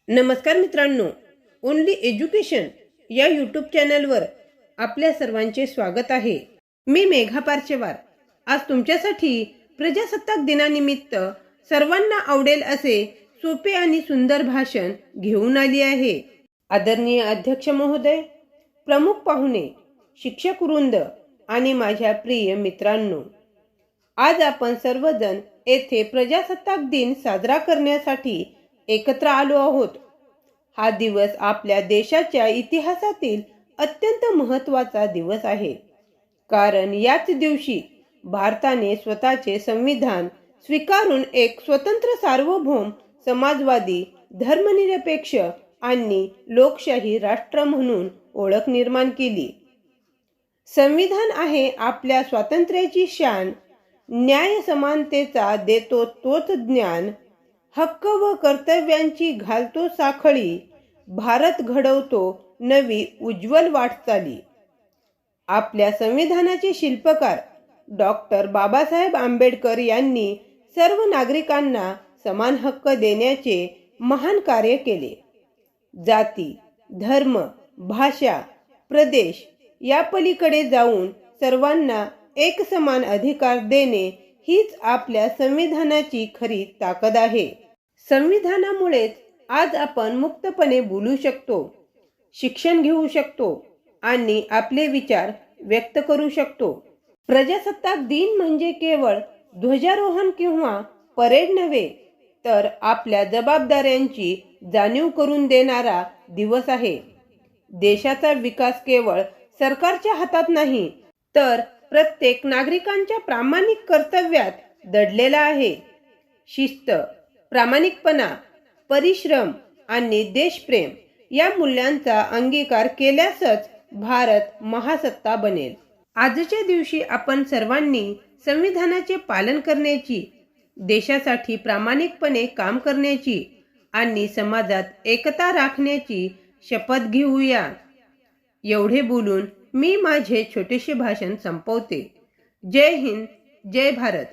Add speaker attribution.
Speaker 1: नमस्कार मित्रांनो, only education या यूट्यूब चॅनलवर आपल्या सर्वांचे स्वागत आहे. मी मेघा पारचेवार आज तुमच्यासाठी प्रजासत्ताक दिनानिमित्त सर्वांना आवडेल असे सोपे आणि सुंदर भाषण घेऊन आली आहे. आदरणीय अध्यक्ष महोदय, प्रमुख पाहुणे, शिक्षक वृंद आणि माझ्या प्रिय मित्रांनो, आज आपण सर्वजण येथे प्रजासत्ताक दिन साजरा करण्यासाठी एकत्र आलो आहोत. हा दिवस आपल्या देशाच्या इतिहासातील अत्यंत महत्त्वाचा दिवस आहे, कारण याच दिवशी भारताने स्वतःचे संविधान स्वीकारून एक स्वतंत्र, सार्वभौम, समाजवादी, धर्मनिरपेक्ष आणि लोकशाही राष्ट्र म्हणून ओळख निर्माण केली. संविधान आहे आपल्या स्वातंत्र्याची शान, न्याय समानतेचा देतो तोच ज्ञान, हक्क व कर्तव्यांची घालतो साखळी, भारत घडवतो नवी उज्ज्वल वाटचाली. आपल्या संविधानाचे शिल्पकार डॉक्टर बाबासाहेब आंबेडकर यांनी सर्व नागरिकांना समान हक्क देण्याचे महान कार्य केले. जाती, धर्म, भाषा, प्रदेश या पलीकडे जाऊन सर्वांना एक समान अधिकार देणे हीच आपल्या संविधानाची खरी ताकद आहे. संविधानामुळेच आज आपण मुक्तपणे बोलू शकतो, शिक्षण घेऊ शकतो आणि आपले विचार व्यक्त करू शकतो. प्रजासत्ताक दिन म्हणजे केवळ ध्वजारोहण किंवा परेड नव्हे, तर आपल्या जबाबदाऱ्यांची जाणीव करून देणारा दिवस आहे. देशाचा विकास केवळ सरकारच्या हातात नाही, तर प्रत्येक नागरिकांच्या प्रामाणिक कर्तव्यात दडलेला आहे. शिस्त, प्रामाणिकपणा, परिश्रम आणि देशप्रेम या मूल्यांचा अंगीकार केल्यासच भारत महासत्ता बनेल. आजच्या दिवशी आपण सर्वांनी संविधानाचे पालन करण्याची, देशासाठी प्रामाणिकपणे काम करण्याची आणि समाजात एकता राखण्याची शपथ घेऊया. एवढे बोलून मी माझे छोटेसे भाषण संपवते. जय हिंद, जय भारत.